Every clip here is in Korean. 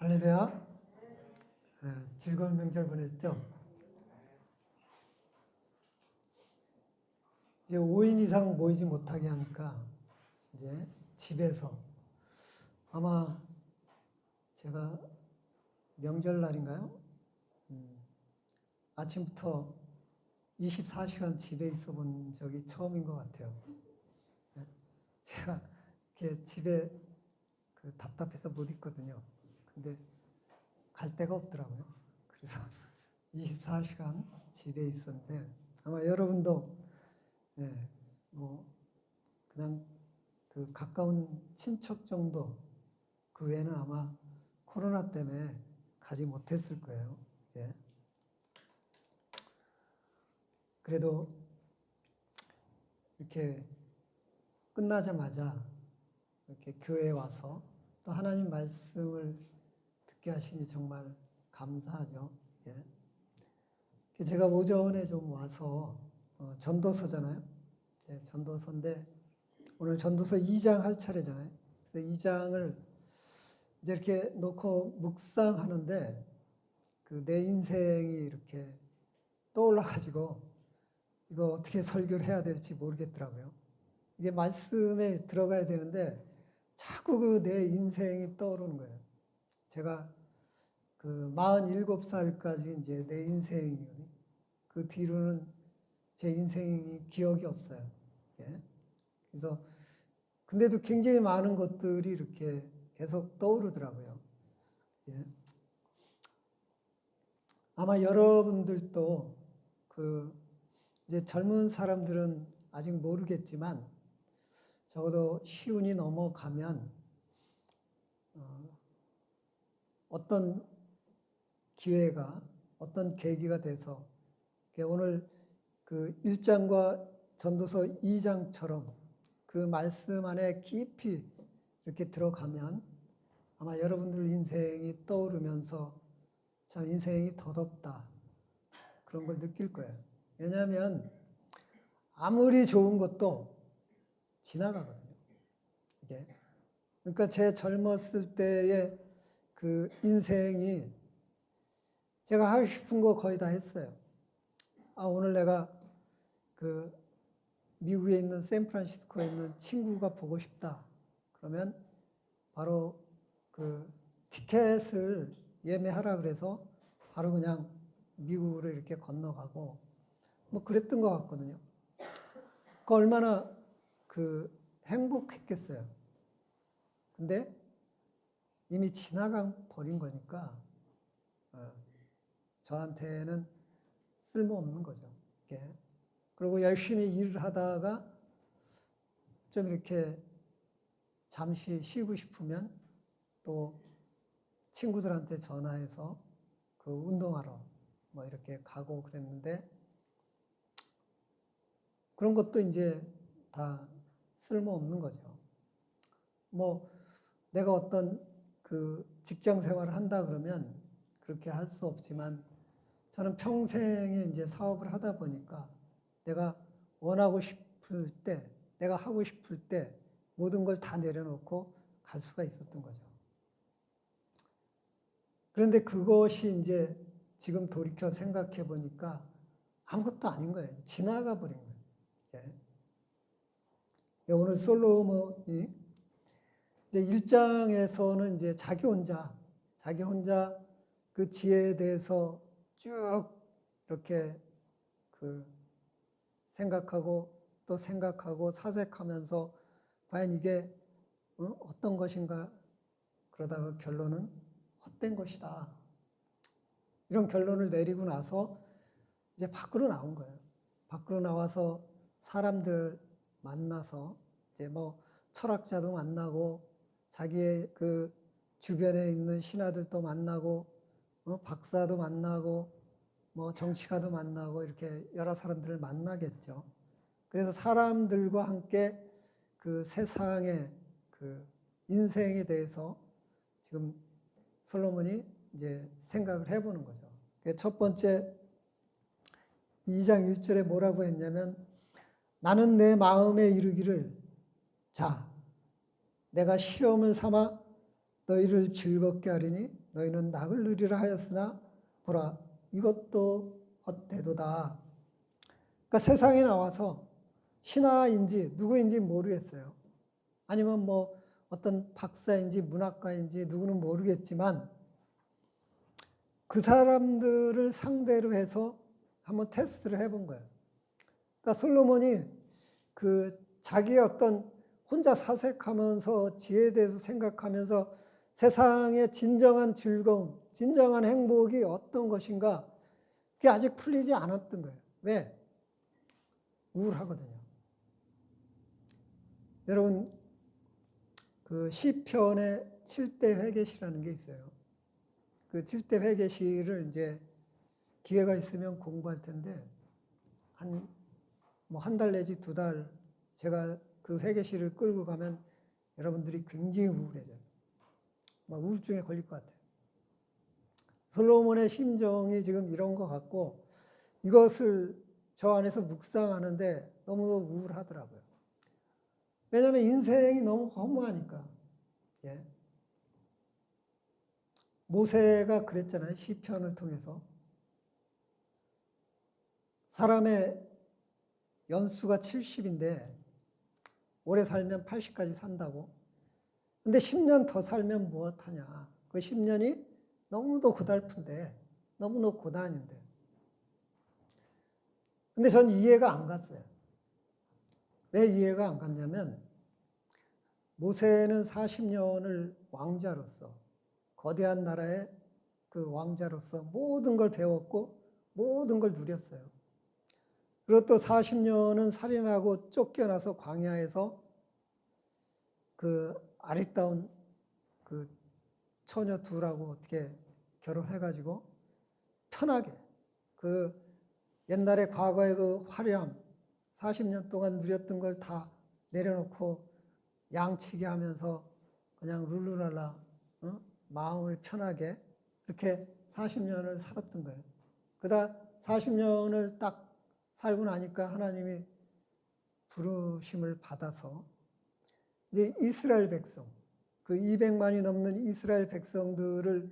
할렐루야. 즐거운 명절 보냈죠? 이제 5인 이상 모이지 못하게 하니까 이제 집에서 아마 제가 명절날인가요? 아침부터 24시간 집에 있어 본 적이 처음인 것 같아요. 제가 이렇게 집에 답답해서 못 있거든요. 근데 갈 데가 없더라고요. 그래서 24시간 집에 있었는데 아마 여러분도 그냥 가까운 친척 정도 그 외에는 아마 코로나 때문에 가지 못했을 거예요. 예. 그래도 이렇게 끝나자마자 이렇게 교회에 와서 또 하나님 말씀을 듣게 하시니 정말 감사하죠. 예. 제가 오전에 좀 와서 전도서잖아요. 예, 전도서인데 오늘 전도서 2장 할 차례잖아요. 그래서 2장을 이제 이렇게 놓고 묵상하는데 내 인생이 이렇게 떠올라가지고 이거 어떻게 설교를 해야 될지 모르겠더라고요. 이게 말씀에 들어가야 되는데 자꾸 내 인생이 떠오르는 거예요. 제가 47살까지 이제 내 인생이거든요. 그 뒤로는 제 인생이 기억이 없어요. 예? 그래서 근데도 굉장히 많은 것들이 이렇게 계속 떠오르더라고요. 예? 아마 여러분들도 이제 젊은 사람들은 아직 모르겠지만 적어도 시운이 넘어가면 어떤 기회가 어떤 계기가 돼서 오늘 1장과 전도서 2장처럼 그 말씀 안에 깊이 이렇게 들어가면 아마 여러분들 인생이 떠오르면서 참 인생이 더덥다 그런 걸 느낄 거예요. 왜냐하면 아무리 좋은 것도 지나가거든요. 이게 그러니까 제 젊었을 때의 그 인생이 제가 하고 싶은 거 거의 다 했어요. 오늘 내가 미국에 있는 샌프란시스코에 있는 친구가 보고 싶다. 그러면 바로 티켓을 예매하라 그래서 바로 그냥 미국으로 이렇게 건너가고 그랬던 것 같거든요. 얼마나 행복했겠어요. 근데 이미 지나가 버린 거니까 저한테는 쓸모없는 거죠. 그리고 열심히 일을 하다가 좀 이렇게 잠시 쉬고 싶으면 또 친구들한테 전화해서 운동하러 이렇게 가고 그랬는데 그런 것도 이제 다 쓸모없는 거죠. 내가 어떤 직장 생활을 한다 그러면 그렇게 할 수 없지만 저는 평생에 이제 사업을 하다 보니까 내가 원하고 싶을 때, 내가 하고 싶을 때 모든 걸 다 내려놓고 갈 수가 있었던 거죠. 그런데 그것이 이제 지금 돌이켜 생각해 보니까 아무것도 아닌 거예요. 지나가 버린 거예요. 예. 오늘 솔로몬이 이제 1장에서는 이제 자기 혼자 그 지혜에 대해서 쭉 이렇게 생각하고 또 생각하고 사색하면서 과연 이게 어떤 것인가 그러다가 결론은 헛된 것이다. 이런 결론을 내리고 나서 이제 밖으로 나온 거예요. 밖으로 나와서 사람들 만나서 이제 철학자도 만나고 자기의 주변에 있는 신하들도 만나고 박사도 만나고 정치가도 만나고 이렇게 여러 사람들을 만나겠죠. 그래서 사람들과 함께 세상의 인생에 대해서 지금 솔로몬이 이제 생각을 해보는 거죠. 첫 번째 2장 1절에 뭐라고 했냐면 나는 내 마음에 이르기를 자 내가 시험을 삼아 너희를 즐겁게 하리니 너희는 낙을 누리라 하였으나 보라 이것도 헛되도다. 그러니까 세상에 나와서 신하인지 누구인지 모르겠어요. 아니면 뭐 어떤 박사인지 문학가인지 누구는 모르겠지만 그 사람들을 상대로 해서 한번 테스트를 해본 거예요. 그러니까 솔로몬이 그 자기의 어떤 혼자 사색하면서 지혜에 대해서 생각하면서 세상의 진정한 즐거움, 진정한 행복이 어떤 것인가 그게 아직 풀리지 않았던 거예요. 왜? 우울하거든요. 여러분 그 시편의 7대 회개시라는 게 있어요. 그 7대 회개시를 이제 기회가 있으면 공부할 텐데 한 달 내지 2달 제가 그 회개시를 끌고 가면 여러분들이 굉장히 우울해져요. 막 우울증에 걸릴 것 같아요. 솔로몬의 심정이 지금 이런 것 같고 이것을 저 안에서 묵상하는데 너무 우울하더라고요. 왜냐하면 인생이 너무 허무하니까. 예. 모세가 그랬잖아요. 시편을 통해서. 사람의 연수가 70인데 오래 살면 80까지 산다고. 근데 10년 더 살면 무엇하냐. 그 10년이 너무도 고달픈데 너무도 고단인데. 근데 전 이해가 안 갔어요. 왜 이해가 안 갔냐면 모세는 40년을 왕자로서 거대한 나라의 그 왕자로서 모든 걸 배웠고 모든 걸 누렸어요. 그리고 또 40년은 살인하고 쫓겨나서 광야에서 그 아리따운 그 처녀 둘하고 어떻게 결혼해가지고 편하게 그 옛날에 과거의 그 화려함 40년 동안 누렸던 걸 다 내려놓고 양치기 하면서 그냥 룰루랄라 마음을 편하게 그렇게 40년을 살았던 거예요. 그다 40년을 딱 살고 나니까 하나님이 부르심을 받아서 이제 이스라엘 백성, 그 200만이 넘는 이스라엘 백성들을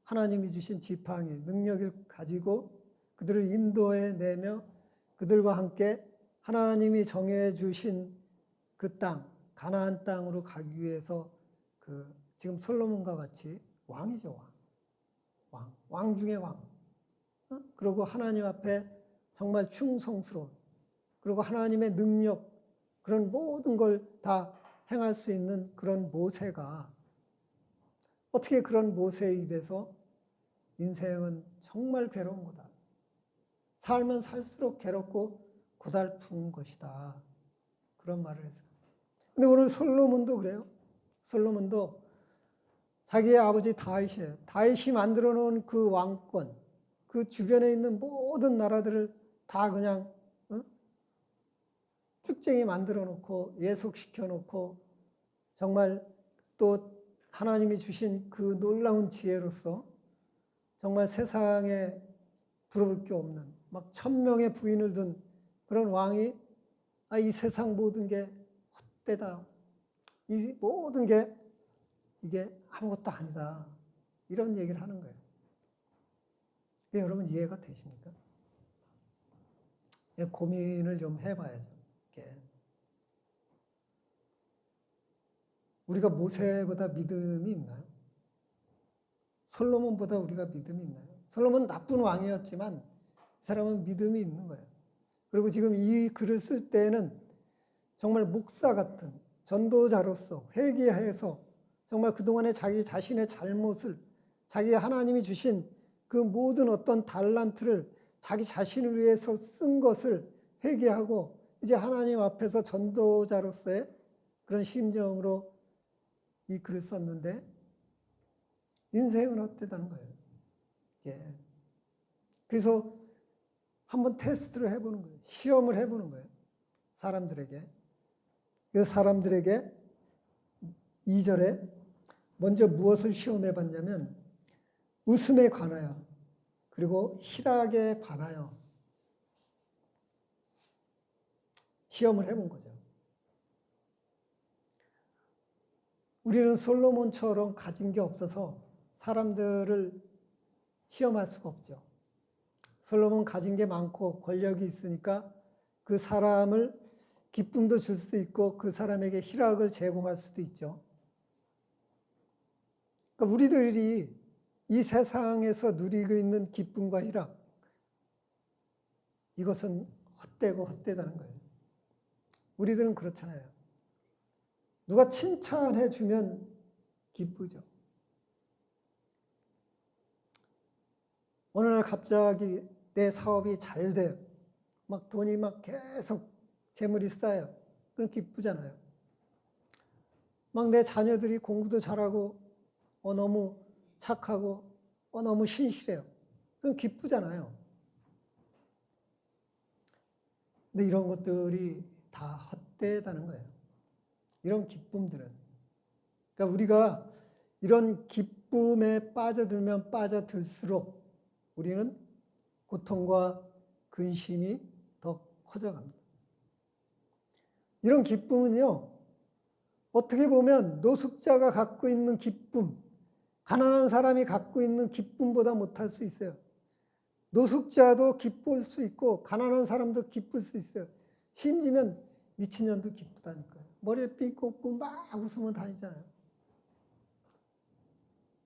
하나님이 주신 지팡이, 능력을 가지고 그들을 인도해 내며 그들과 함께 하나님이 정해 주신 그 땅, 가나안 땅으로 가기 위해서 그 지금 솔로몬과 같이 왕이죠, 왕 중의 왕. 그리고 하나님 앞에 정말 충성스러운, 그리고 하나님의 능력, 그런 모든 걸 다 행할 수 있는 그런 모세가 어떻게 그런 모세의 입에서 인생은 정말 괴로운 거다. 살면 살수록 괴롭고 고달픈 것이다. 그런 말을 했어요. 근데 오늘 솔로몬도 그래요. 솔로몬도 자기의 아버지 다윗이 만들어 놓은 그 왕권, 그 주변에 있는 모든 나라들을 다 그냥 쭉쟁이 만들어 놓고 예속시켜 놓고 정말 또 하나님이 주신 그 놀라운 지혜로서 정말 세상에 부러울 게 없는 막 1000명의 부인을 둔 그런 왕이 이 세상 모든 게 헛되다. 이 모든 게 이게 아무것도 아니다. 이런 얘기를 하는 거예요. 여러분 이해가 되십니까? 고민을 좀 해봐야죠. 우리가 모세보다 믿음이 있나요? 솔로몬보다 우리가 믿음이 있나요? 솔로몬은 나쁜 왕이었지만 이 사람은 믿음이 있는 거예요. 그리고 지금 이 글을 쓸 때는 정말 목사 같은 전도자로서 회개해서 정말 그동안의 자기 자신의 잘못을 자기 하나님이 주신 그 모든 어떤 달란트를 자기 자신을 위해서 쓴 것을 회개하고 이제 하나님 앞에서 전도자로서의 그런 심정으로 이 글을 썼는데 인생은 어때다는 거예요. 예. 그래서 한번 테스트를 해보는 거예요. 시험을 해보는 거예요. 사람들에게. 그래서 사람들에게 2절에 먼저 무엇을 시험해 봤냐면 웃음에 관하여 그리고 희락에 관하여 시험을 해본 거죠. 우리는 솔로몬처럼 가진 게 없어서 사람들을 시험할 수가 없죠. 솔로몬 가진 게 많고 권력이 있으니까 그 사람을 기쁨도 줄 수 있고 그 사람에게 희락을 제공할 수도 있죠. 그러니까 우리들이 이 세상에서 누리고 있는 기쁨과 희락, 이것은 헛되고 헛되다는 거예요. 우리들은 그렇잖아요. 누가 칭찬해 주면 기쁘죠. 어느 날 갑자기 내 사업이 잘 돼요. 막 돈이 막 계속 재물이 쌓여요. 그럼 기쁘잖아요. 막 내 자녀들이 공부도 잘하고 너무 착하고 너무 신실해요. 그럼 기쁘잖아요. 근데 이런 것들이 다 헛되다는 거예요. 이런 기쁨들은. 그러니까 우리가 이런 기쁨에 빠져들면 빠져들수록 우리는 고통과 근심이 더 커져갑니다. 이런 기쁨은요, 어떻게 보면 노숙자가 갖고 있는 기쁨, 가난한 사람이 갖고 있는 기쁨보다 못할 수 있어요. 노숙자도 기쁠 수 있고 가난한 사람도 기쁠 수 있어요. 심지면 미친년도 기쁘다니까요. 머리에 핀 꽂고 막 웃으면 다니잖아요.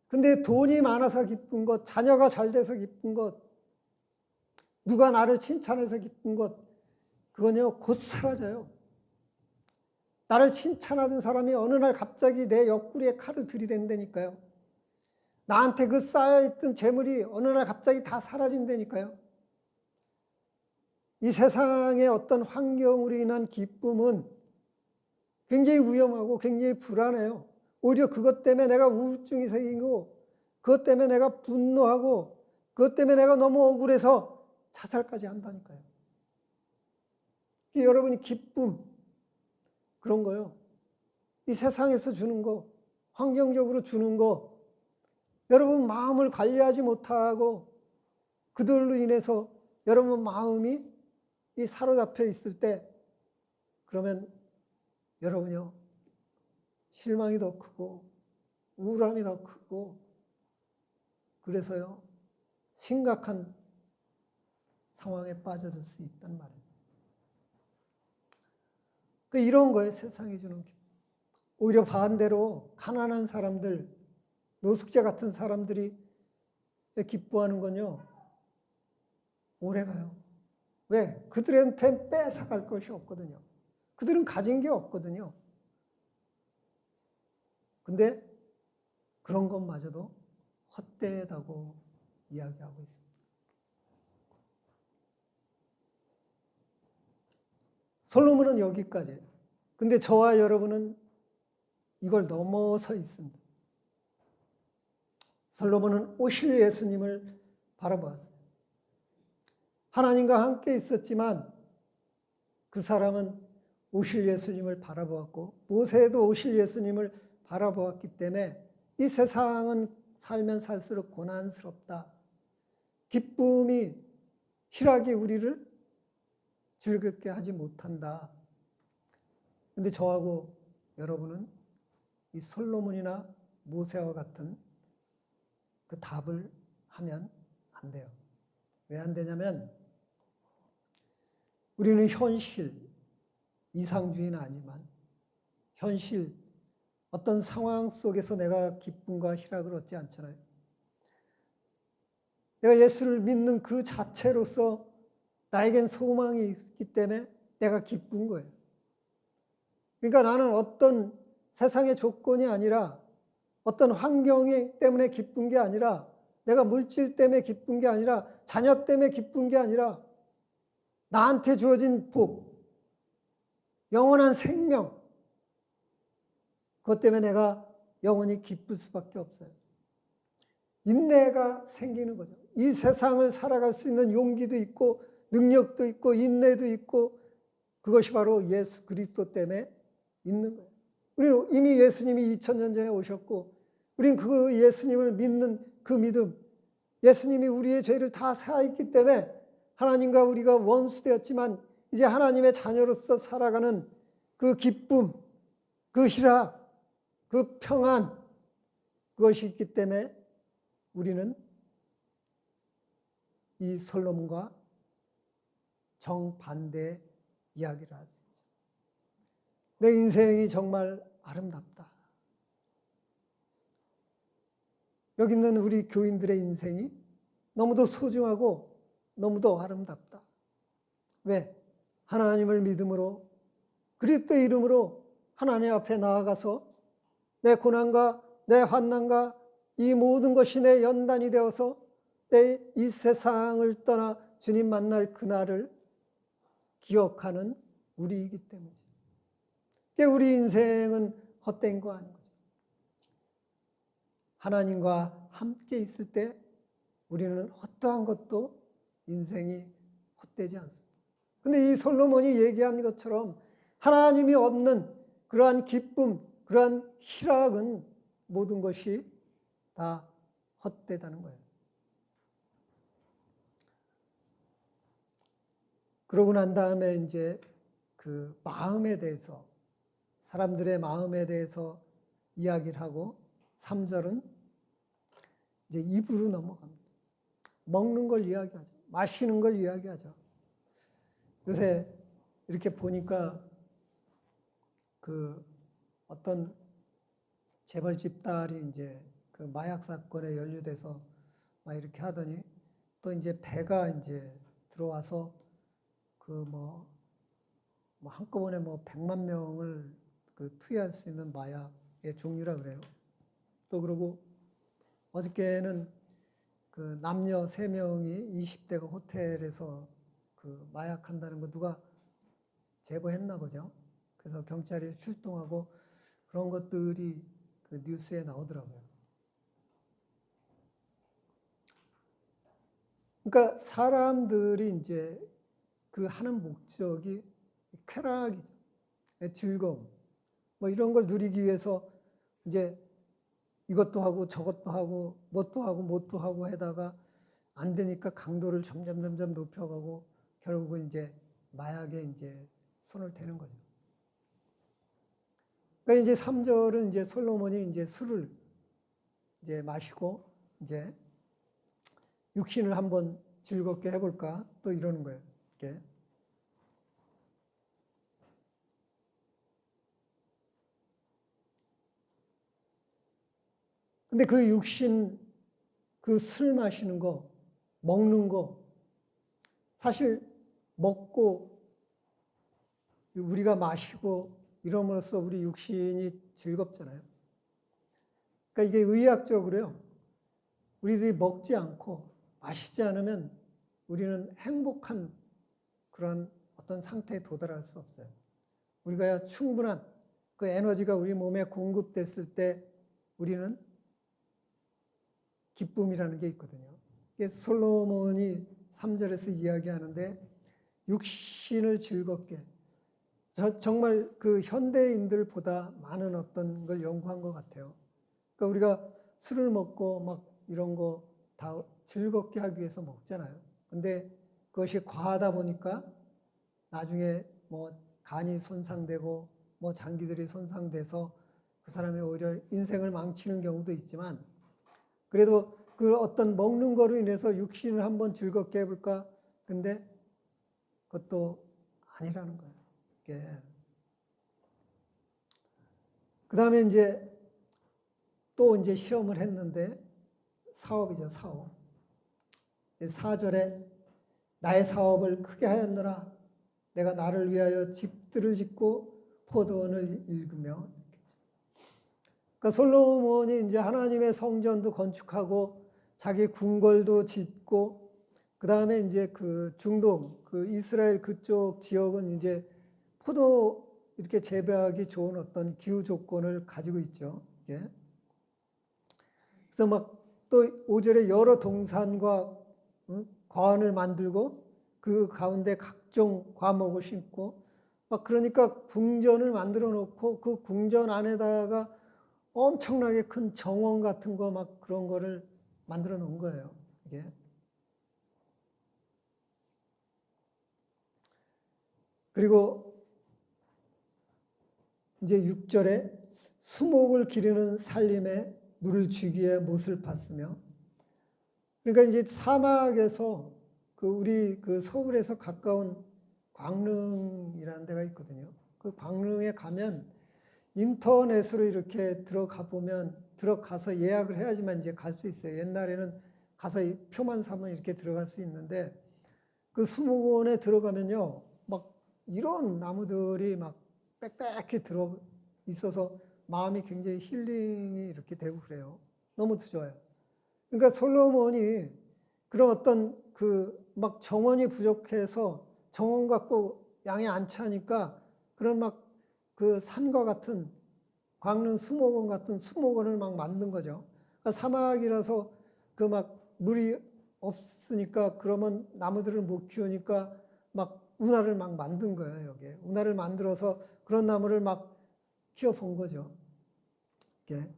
근데 돈이 많아서 기쁜 것, 자녀가 잘 돼서 기쁜 것, 누가 나를 칭찬해서 기쁜 것, 그건요 곧 사라져요. 나를 칭찬하던 사람이 어느 날 갑자기 내 옆구리에 칼을 들이댄다니까요. 나한테 그 쌓여있던 재물이 어느 날 갑자기 다 사라진다니까요. 이 세상의 어떤 환경으로 인한 기쁨은 굉장히 위험하고 굉장히 불안해요. 오히려 그것 때문에 내가 우울증이 생기고 그것 때문에 내가 분노하고 그것 때문에 내가 너무 억울해서 자살까지 한다니까요. 여러분이 기쁨 그런 거요. 이 세상에서 주는 거, 환경적으로 주는 거, 여러분 마음을 관리하지 못하고 그들로 인해서 여러분 마음이 이 사로잡혀 있을 때 그러면 여러분요 실망이 더 크고 우울함이 더 크고 그래서요 심각한 상황에 빠져들 수 있단 말이에요. 이런 거예요 세상이 주는 기쁨. 오히려 반대로 가난한 사람들, 노숙자 같은 사람들이 기뻐하는 건요 오래가요. 왜? 그들한테 뺏어갈 것이 없거든요. 그들은 가진 게 없거든요. 근데 그런 것마저도 헛되다고 이야기하고 있습니다. 솔로몬은 여기까지예요. 근데 저와 여러분은 이걸 넘어서 있습니다. 솔로몬은 오실 예수님을 바라보았어요. 하나님과 함께 있었지만 그 사람은 오실 예수님을 바라보았고 모세도 오실 예수님을 바라보았기 때문에 이 세상은 살면 살수록 고난스럽다. 기쁨이, 희락이 우리를 즐겁게 하지 못한다. 근데 저하고 여러분은 이 솔로몬이나 모세와 같은 그 답을 하면 안 돼요. 왜 안 되냐면 우리는 현실, 이상주의는 아니지만 현실, 어떤 상황 속에서 내가 기쁨과 희락을 얻지 않잖아요. 내가 예수를 믿는 그 자체로서 나에겐 소망이 있기 때문에 내가 기쁜 거예요. 그러니까 나는 어떤 세상의 조건이 아니라 어떤 환경 때문에 기쁜 게 아니라 내가 물질 때문에 기쁜 게 아니라 자녀 때문에 기쁜 게 아니라 나한테 주어진 복, 영원한 생명, 그것 때문에 내가 영원히 기쁠 수밖에 없어요. 인내가 생기는 거죠. 이 세상을 살아갈 수 있는 용기도 있고 능력도 있고 인내도 있고 그것이 바로 예수 그리스도 때문에 있는 거예요. 우리는 이미 예수님이 2000년 전에 오셨고 우리는 그 예수님을 믿는 그 믿음, 예수님이 우리의 죄를 다 사했기 때문에 하나님과 우리가 원수되었지만 이제 하나님의 자녀로서 살아가는 그 기쁨, 그 희락, 그 평안, 그것이 있기 때문에 우리는 이 솔로몬과 정반대 이야기를 할 수 있죠. 내 인생이 정말 아름답다. 여기 있는 우리 교인들의 인생이 너무도 소중하고 너무도 아름답다. 왜? 하나님을 믿음으로 그리스도의 이름으로 하나님 앞에 나아가서 내 고난과 내 환난과 이 모든 것이 내 연단이 되어서 내 이 세상을 떠나 주님 만날 그날을 기억하는 우리이기 때문이죠. 우리 인생은 헛된 거 아닌 거죠. 하나님과 함께 있을 때 우리는 어떠한 것도 인생이 헛되지 않습니다. 근데 이 솔로몬이 얘기한 것처럼 하나님이 없는 그러한 기쁨, 그러한 희락은 모든 것이 다 헛되다는 거예요. 그러고 난 다음에 이제 그 마음에 대해서, 사람들의 마음에 대해서 이야기를 하고 3절은 이제 입으로 넘어갑니다. 먹는 걸 이야기하죠. 마시는 걸 이야기하죠. 요새 이렇게 보니까 그 어떤 재벌집 딸이 이제 그 마약 사건에 연루돼서 막 이렇게 하더니 또 이제 배가 이제 들어와서 그 뭐 한꺼번에 100만 명을 그 투여할 수 있는 마약의 종류라 그래요. 또 그러고 어저께는 그 남녀 3명이 20대가 호텔에서 그 마약한다는 거 누가 제보했나 보죠. 그래서 경찰이 출동하고 그런 것들이 그 뉴스에 나오더라고요. 그러니까 사람들이 이제 그 하는 목적이 쾌락이죠. 즐거움. 이런 걸 누리기 위해서 이제 이것도 하고 저것도 하고 뭣도 하고 뭣도 하고 하다가 안 되니까 강도를 점점 높여가고 결국은 이제 마약에 이제 손을 대는 거죠. 그러니까 이제 3절은 이제 솔로몬이 이제 술을 이제 마시고 이제 육신을 한번 즐겁게 해볼까 또 이러는 거예요. 이렇게. 근데 그 육신, 그 술 마시는 거, 먹는 거, 사실 먹고 우리가 마시고 이러므로써 우리 육신이 즐겁잖아요. 그러니까 이게 의학적으로요. 우리들이 먹지 않고 마시지 않으면 우리는 행복한 그런 어떤 상태에 도달할 수 없어요. 우리가 충분한 그 에너지가 우리 몸에 공급됐을 때 우리는 기쁨이라는 게 있거든요. 솔로몬이 3절에서 이야기하는데 육신을 즐겁게, 정말 그 현대인들보다 많은 어떤 걸 연구한 것 같아요. 그러니까 우리가 술을 먹고 막 이런 거 다 즐겁게 하기 위해서 먹잖아요. 근데 그것이 과하다 보니까 나중에 간이 손상되고 장기들이 손상돼서 그 사람이 오히려 인생을 망치는 경우도 있지만, 그래도 그 어떤 먹는 거로 인해서 육신을 한번 즐겁게 해볼까? 근데 그것도 아니라는 거예요. 이게. 그 다음에 이제 또 이제 시험을 했는데 사업이죠, 사업. 4절에 나의 사업을 크게 하였노라. 내가 나를 위하여 집들을 짓고 포도원을 일구며. 그러니까 솔로몬이 이제 하나님의 성전도 건축하고 자기 궁궐도 짓고 그 다음에 이제 그 중동, 그 이스라엘 그쪽 지역은 이제 포도 이렇게 재배하기 좋은 어떤 기후 조건을 가지고 있죠. 예. 그래서 또 5절에 여러 동산과 과원을 만들고 그 가운데 각종 과목을 심고 그러니까 궁전을 만들어 놓고 그 궁전 안에다가 엄청나게 큰 정원 같은 거 그런 거를 만들어 놓은 거예요. 이게. 그리고 이제 6절에 수목을 기르는 살림에 물을 주기에 못을 팠으며 그러니까 이제 사막에서 우리 서울에서 가까운 광릉이라는 데가 있거든요. 그 광릉에 가면 인터넷으로 이렇게 들어가서 예약을 해야지만 이제 갈 수 있어요. 옛날에는 가서 표만 사면 이렇게 들어갈 수 있는데, 그 수목원에 들어가면요, 막 이런 나무들이 막 빽빽히 들어 있어서 마음이 굉장히 힐링이 이렇게 되고 그래요. 너무 좋아요. 그러니까 솔로몬이 그런 어떤 막 정원이 부족해서 정원 갖고 양이 안 차니까 그런 막 산과 같은 광릉 수목원 같은 수목원을 막 만든 거죠. 그러니까 사막이라서 막 물이 없으니까, 그러면 나무들을 못 키우니까 막 운하를 막 만든 거예요. 여기에 운하를 만들어서 그런 나무를 막 키워 본 거죠. 이게.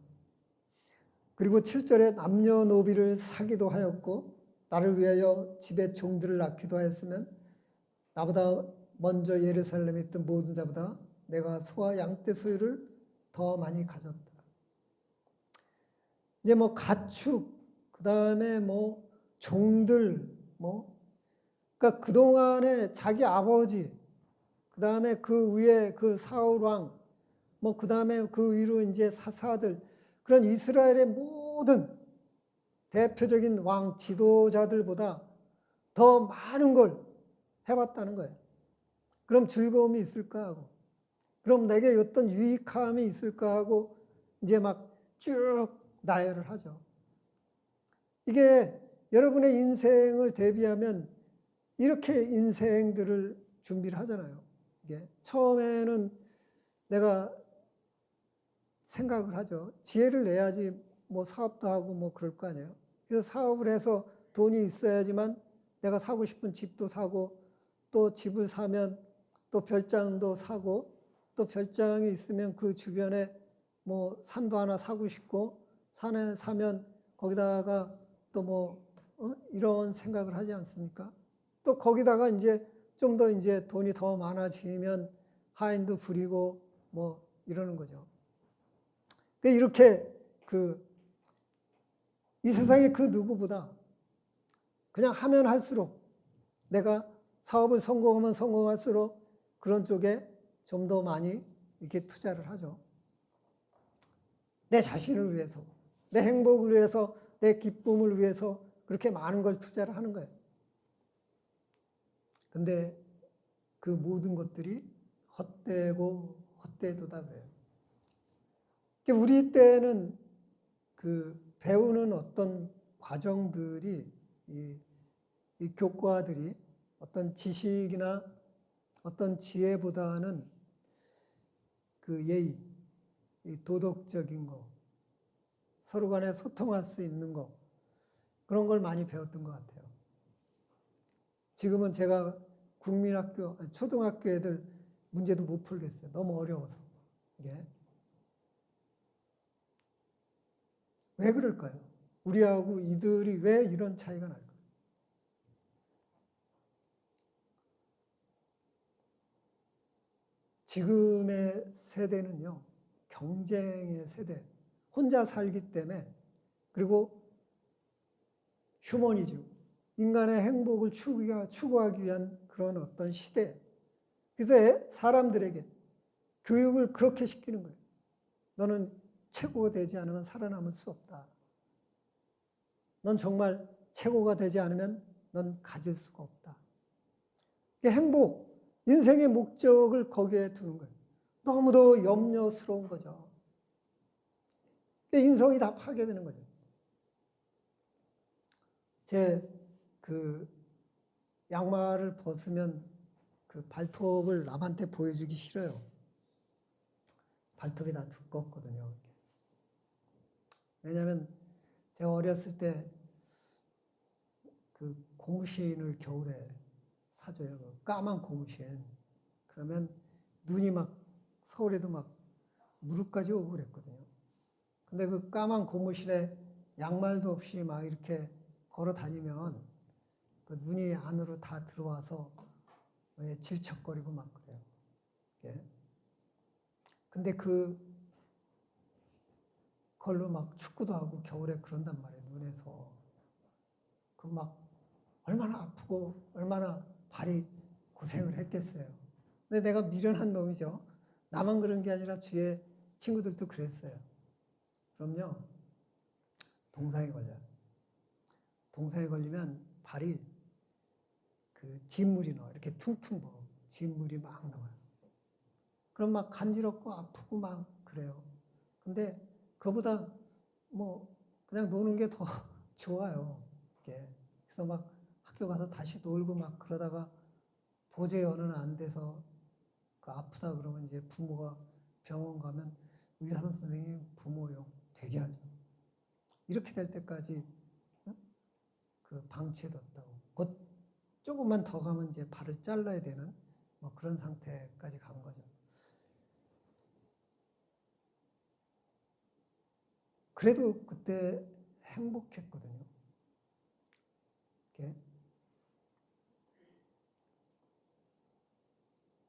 그리고 7절에 남녀노비를 사기도 하였고 나를 위하여 집에 종들을 낳기도 하였으면 나보다 먼저 예루살렘에 있던 모든 자보다 내가 소와 양떼 소유를 더 많이 가졌다. 이제 뭐 가축, 그 다음에 뭐 종들, 그러니까 그동안에 자기 아버지, 그 다음에 그 위에 사울왕, 그 다음에 그 위로 이제 사사들, 그런 이스라엘의 모든 대표적인 왕 지도자들보다 더 많은 걸 해봤다는 거예요. 그럼 즐거움이 있을까 하고, 그럼 내게 어떤 유익함이 있을까 하고 이제 막 쭉 나열을 하죠. 이게 여러분의 인생을 대비하면 이렇게 인생들을 준비를 하잖아요. 이게 처음에는 내가 생각을 하죠. 지혜를 내야지 뭐 사업도 하고 뭐 그럴 거 아니에요. 그래서 사업을 해서 돈이 있어야지만 내가 사고 싶은 집도 사고, 또 집을 사면 또 별장도 사고, 또 별장이 있으면 그 주변에 뭐 산도 하나 사고 싶고, 산에 사면 거기다가 또 이런 생각을 하지 않습니까? 또 거기다가 이제 좀 더 이제 돈이 더 많아지면 하인도 부리고 뭐 이러는 거죠. 이렇게 이 세상의 그 누구보다 그냥 하면 할수록, 내가 사업을 성공하면 성공할수록 그런 쪽에 좀 더 많이 이렇게 투자를 하죠. 내 자신을 위해서, 내 행복을 위해서, 내 기쁨을 위해서 그렇게 많은 걸 투자를 하는 거예요. 근데 그 모든 것들이 헛되고 헛되도다 그래요. 우리 때는 배우는 어떤 과정들이, 이 교과들이 어떤 지식이나 어떤 지혜보다는 예의, 도덕적인 거, 서로 간에 소통할 수 있는 거, 그런 걸 많이 배웠던 것 같아요. 지금은 제가 초등학교 애들 문제도 못 풀겠어요. 너무 어려워서. 이게. 왜 그럴까요? 우리하고 이들이 왜 이런 차이가 날까요? 지금의 세대는요, 경쟁의 세대, 혼자 살기 때문에, 그리고 휴머니즘, 인간의 행복을 추구하기 위한 그런 어떤 시대. 그래서 사람들에게 교육을 그렇게 시키는 거예요. 너는 최고가 되지 않으면 살아남을 수 없다. 넌 정말 최고가 되지 않으면 넌 가질 수가 없다. 행복, 인생의 목적을 거기에 두는 거예요. 너무도 염려스러운 거죠. 인성이 다 파괴되는 거죠. 제 양말을 벗으면 발톱을 남한테 보여주기 싫어요. 발톱이 다 두껍거든요. 왜냐하면 제가 어렸을 때 고무신을 겨울에 사줘요. 까만 고무신. 그러면 눈이 막 서울에도 막 무릎까지 오고 그랬거든요. 근데 까만 고무신에 양말도 없이 막 이렇게 걸어 다니면 눈이 안으로 다 들어와서 질척거리고 막 그래요. 예. 근데 그걸로 막 축구도 하고 겨울에 그런단 말이에요. 눈에서. 그 막 얼마나 아프고 얼마나 발이 고생을 했겠어요. 근데 내가 미련한 놈이죠. 나만 그런 게 아니라 주위에 친구들도 그랬어요. 그럼요, 동상에 걸려요. 동상에 걸리면 발이 그 진물이 나와. 이렇게 퉁퉁 부어. 진물이 막 나와요. 그럼 막 간지럽고 아프고 막 그래요. 근데 그거보다 뭐 그냥 노는 게 더 좋아요. 이게. 그래서 막 학교 가서 다시 놀고 막 그러다가 도저히 어느 안 돼서 그 아프다 그러면 이제 부모가 병원 가면 의사 선생님 부모용 되게 하죠. 이렇게 될 때까지 그 방치해뒀다고. 곧 조금만 더 가면 이제 발을 잘라야 되는 뭐 그런 상태까지 간 거죠. 그래도 그때 행복했거든요. 이렇게.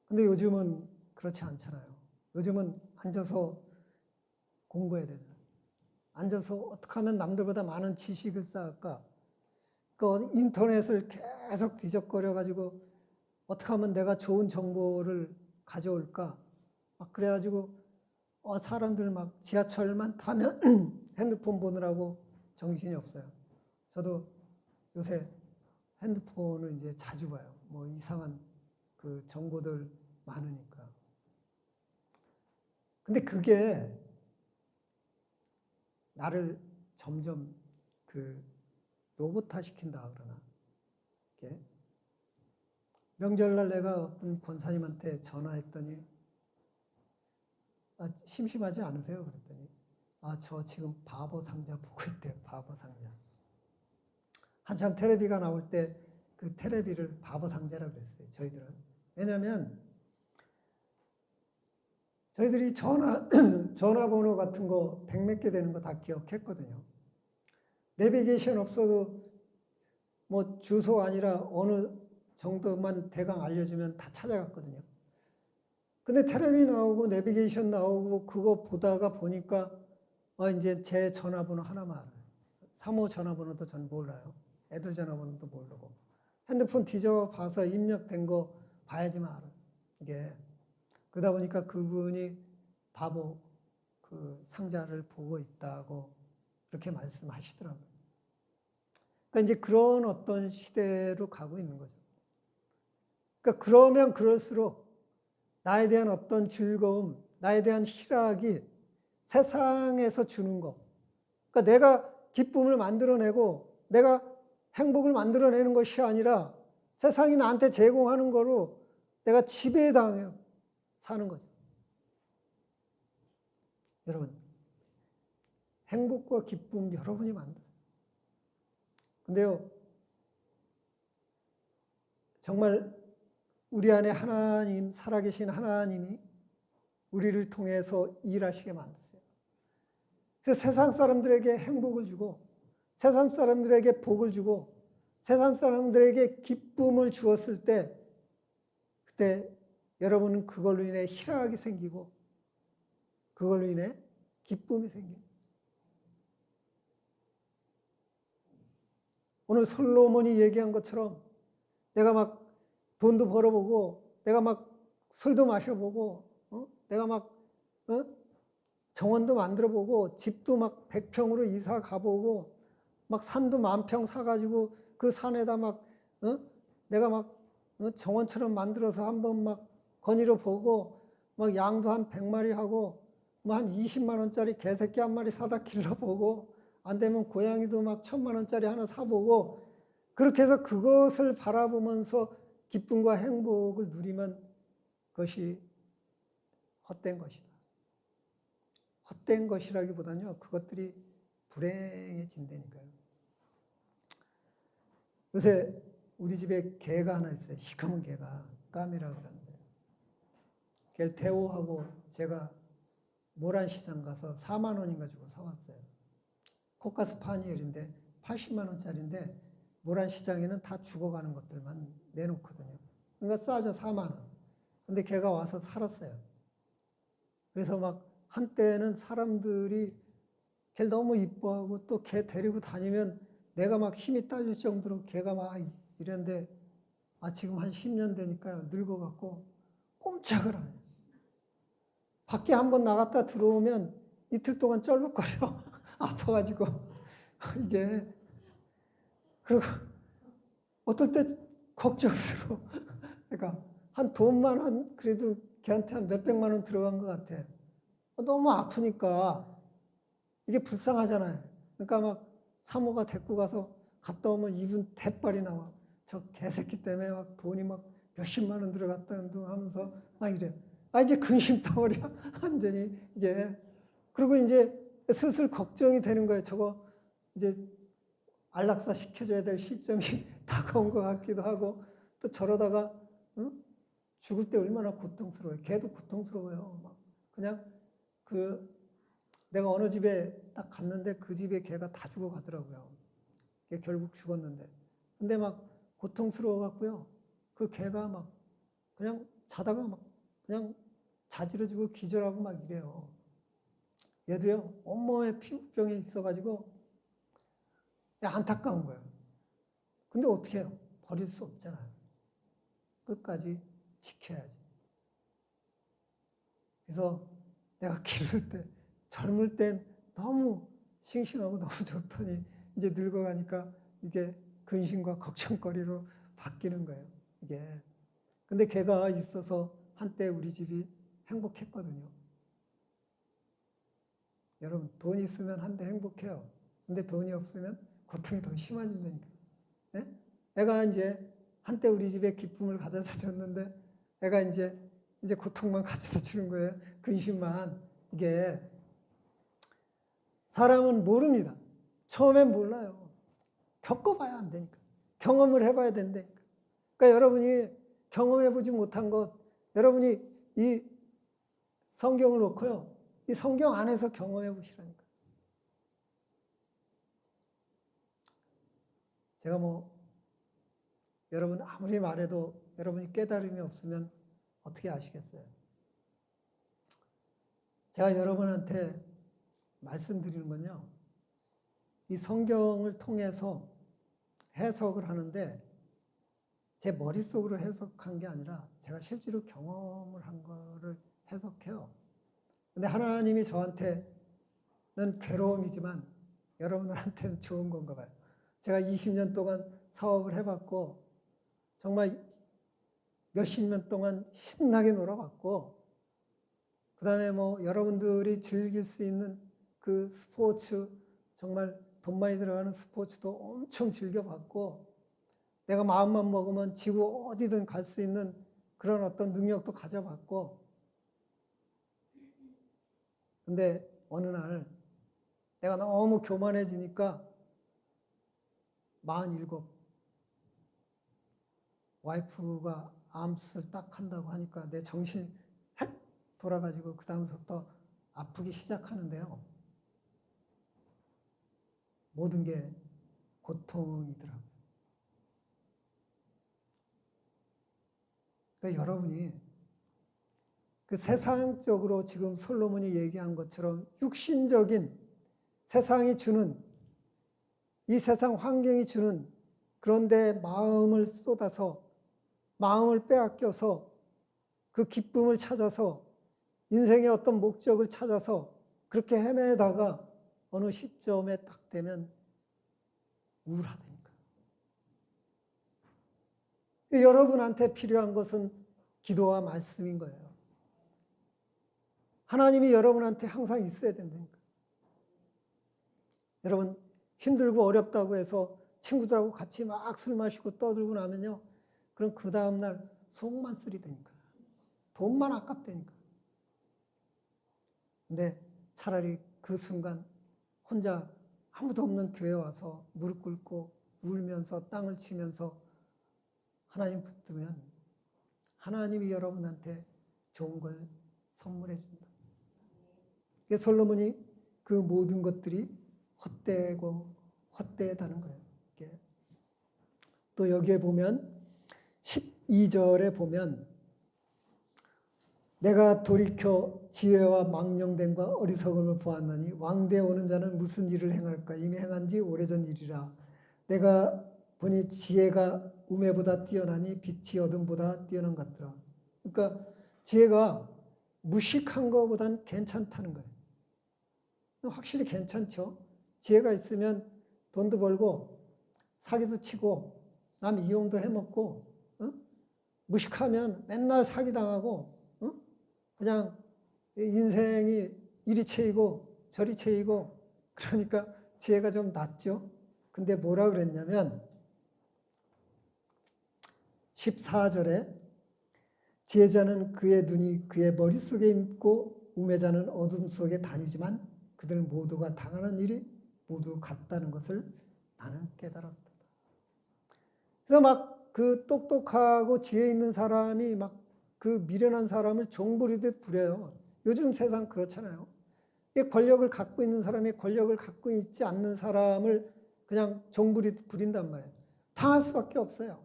근데 요즘은 그렇지 않잖아요. 요즘은 앉아서 공부해야 되잖아요. 앉아서 어떻게 하면 남들보다 많은 지식을 쌓을까? 그 인터넷을 계속 뒤적거려가지고 어떻게 하면 내가 좋은 정보를 가져올까? 막 그래가지고 사람들 막 지하철만 타면 핸드폰 보느라고 정신이 없어요. 저도 요새 핸드폰을 이제 자주 봐요. 뭐 이상한 그 정보들 많으니까. 근데 그게 나를 점점 그 로봇화 시킨다 그러나. 이렇게. 명절날 내가 어떤 권사님한테 전화했더니 심심하지 않으세요? 그랬더니 저 지금 바보 상자 보고 있대요. 바보 상자. 한참 테레비가 나올 때 그 테레비를 바보 상자라고 그랬어요. 저희들은. 왜냐하면 저희들이 전화번호 같은 거 100몇 개 되는 거 다 기억했거든요. 내비게이션 없어도 뭐 주소 아니라 어느 정도만 대강 알려주면 다 찾아갔거든요. 근데 테레비 나오고 내비게이션 나오고 그거 보다가 보니까 이제 제 전화번호 하나만 알아요. 사모 전화번호도 전 몰라요. 애들 전화번호도 모르고. 핸드폰 뒤져봐서 입력된 거 봐야지만 알아요. 이게. 그러다 보니까 그분이 바보 그 상자를 보고 있다고 그렇게 말씀하시더라고요. 그러니까 이제 그런 어떤 시대로 가고 있는 거죠. 그러니까 그러면 그럴수록 나에 대한 어떤 즐거움, 나에 대한 희락이 세상에서 주는 거. 그러니까 내가 기쁨을 만들어내고 내가 행복을 만들어내는 것이 아니라 세상이 나한테 제공하는 거로 내가 지배당해 사는 거죠. 여러분, 행복과 기쁨 여러분이 만드세요. 근데요, 정말 우리 안에 하나님, 살아계신 하나님이 우리를 통해서 일하시게 만드세요. 그래서 세상 사람들에게 행복을 주고 세상 사람들에게 복을 주고 세상 사람들에게 기쁨을 주었을 때 그때 여러분은 그걸로 인해 희락이 생기고 그걸로 인해 기쁨이 생깁니다. 오늘 솔로몬이 얘기한 것처럼 내가 막 돈도 벌어보고 내가 막 술도 마셔보고 내가 막 정원도 만들어보고 집도 막 100평으로 이사 가보고 막 산도 10,000평 사가지고 그 산에다 막 내가 막 정원처럼 만들어서 한번 막 거닐어 보고 막 양도 한 100마리 하고 뭐 한 20만 원짜리 개새끼 한 마리 사다 길러보고 안 되면 고양이도 막 1,000만 원짜리 하나 사보고 그렇게 해서 그것을 바라보면서 기쁨과 행복을 누리면 그것이 헛된 것이다. 헛된 것이라기보다는요, 그것들이 불행해진다니까요. 요새 우리 집에 개가 하나 있어요. 시커먼 개가. 까미라고 그러는데. 걔를 대호하고 제가 모란시장 가서 4만 원인가 주고 사왔어요. 코카스 파니엘인데 80만 원짜리인데 모란시장에는 다 죽어가는 것들만 내놓거든요. 그러니까 싸죠. 4만 원. 근데 걔가 와서 살았어요. 그래서 막 한때는 사람들이 걔를 너무 이뻐하고 또 걔 데리고 다니면 내가 막 힘이 딸릴 정도로 걔가 막 이랬는데 지금 한 10년 되니까 늙어갖고 꼼짝을 안 해. 밖에 한번 나갔다 들어오면 이틀 동안 쩔룩거려. 아파가지고. 이게. 그리고 어떨 때 걱정스러워. 그러니까 한 돈만 그래도 걔한테 한 몇백만 원 들어간 것 같아. 너무 아프니까 이게 불쌍하잖아요. 그러니까 막 사모가 데리고 가서 갔다 오면 입은 대빨이 나와. 저 개새끼 때문에 막 돈이 막 몇십만 원 들어갔다는 둥 하면서 막 이래. 이제 근심 덩어리야. 완전히 이게. 그리고 이제 슬슬 걱정이 되는 거예요. 저거 이제 안락사 시켜줘야 될 시점이 다가온 것 같기도 하고 또 저러다가 응? 죽을 때 얼마나 고통스러워요. 걔도 고통스러워요. 막 그냥 내가 어느 집에 딱 갔는데 그 집에 걔가 다 죽어가더라고요. 걔 결국 죽었는데. 근데 막 고통스러워갖고요. 그 걔가 막 그냥 자다가 막 그냥 자지러지고 기절하고 막 이래요. 얘도요, 온몸에 피부병이 있어가지고 안타까운 거예요. 근데 어떻게 해요? 버릴 수 없잖아요. 끝까지 지켜야지. 그래서 내가 기를 때, 젊을 땐 너무 싱싱하고 너무 좋더니 이제 늙어가니까 이게 근심과 걱정거리로 바뀌는 거예요. 이게. 근데 걔가 있어서 한때 우리 집이 행복했거든요. 여러분, 돈 있으면 한때 행복해요. 근데 돈이 없으면 고통이 더 심해진다니까. 네? 애가 이제 한때 우리 집에 기쁨을 가져다 줬는데 애가 이제 고통만 가져다 주는 거예요. 근심만. 이게 사람은 모릅니다. 처음엔 몰라요. 겪어봐야 안 되니까. 경험을 해봐야 된다니까. 그러니까 여러분이 경험해보지 못한 것, 여러분이 이 성경을 놓고요. 이 성경 안에서 경험해보시라니까. 제가 여러분 아무리 말해도 여러분이 깨달음이 없으면 어떻게 아시겠어요? 제가 여러분한테 말씀드리는 건요. 이 성경을 통해서 해석을 하는데 제 머릿속으로 해석한 게 아니라 제가 실제로 경험을 한 거를 해석해요. 근데 하나님이 저한테는 괴로움이지만 여러분들한테는 좋은 건가 봐요. 제가 20년 동안 사업을 해봤고 정말 몇십 년 동안 신나게 놀아봤고 그 다음에 여러분들이 즐길 수 있는 그 스포츠 정말 돈 많이 들어가는 스포츠도 엄청 즐겨봤고 내가 마음만 먹으면 지구 어디든 갈 수 있는 그런 어떤 능력도 가져봤고 근데 어느 날 내가 너무 교만해지니까 47 와이프가 암수를 딱 한다고 하니까 내 정신이 헷 돌아가지고 그 다음부터 아프기 시작하는데요. 모든 게 고통이더라고요. 그러니까 여러분이 그 세상적으로 지금 솔로몬이 얘기한 것처럼 육신적인 세상이 주는 이 세상 환경이 주는 그런데 마음을 쏟아서 마음을 빼앗겨서 그 기쁨을 찾아서 인생의 어떤 목적을 찾아서 그렇게 헤매다가 어느 시점에 딱 되면 우울하다니까. 여러분한테 필요한 것은 기도와 말씀인 거예요. 하나님이 여러분한테 항상 있어야 된다니까. 여러분 힘들고 어렵다고 해서 친구들하고 같이 막 술 마시고 떠들고 나면요. 그럼 그 다음날 속만 쓰리다니까. 돈만 아깝다니까. 근데 차라리 그 순간 혼자 아무도 없는 교회 와서 무릎 꿇고 울면서 땅을 치면서 하나님 붙들면 하나님이 여러분한테 좋은 걸 선물해 준다. 솔로몬이 그 모든 것들이 헛되고 헛되다는 거예요. 또 여기에 보면 12절에 보면 내가 돌이켜 지혜와 망령됨과 어리석음을 보았나니 왕대에 오는 자는 무슨 일을 행할까? 이미 행한 지 오래전 일이라. 내가 보니 지혜가 우매보다 뛰어나니 빛이 어둠보다 뛰어난 것 같더라. 그러니까 지혜가 무식한 것보단 괜찮다는 거예요. 확실히 괜찮죠. 지혜가 있으면 돈도 벌고 사기도 치고 남 이용도 해먹고, 무식하면 맨날 사기당하고, 그냥 인생이 이리 채이고 저리 채이고, 그러니까 지혜가 좀 낫죠. 근데 뭐라 그랬냐면 14절에 지혜자는 그의 눈이 그의 머릿속에 있고 우매자는 어둠 속에 다니지만 그들 모두가 당하는 일이 모두 같다는 것을 나는 깨달았다. 그래서 막 그 똑똑하고 지혜 있는 사람이 막 그 미련한 사람을 종부리듯 부려요. 요즘 세상 그렇잖아요. 이 권력을 갖고 있는 사람이 권력을 갖고 있지 않는 사람을 그냥 종부리듯 부린단 말이에요. 당할 수밖에 없어요.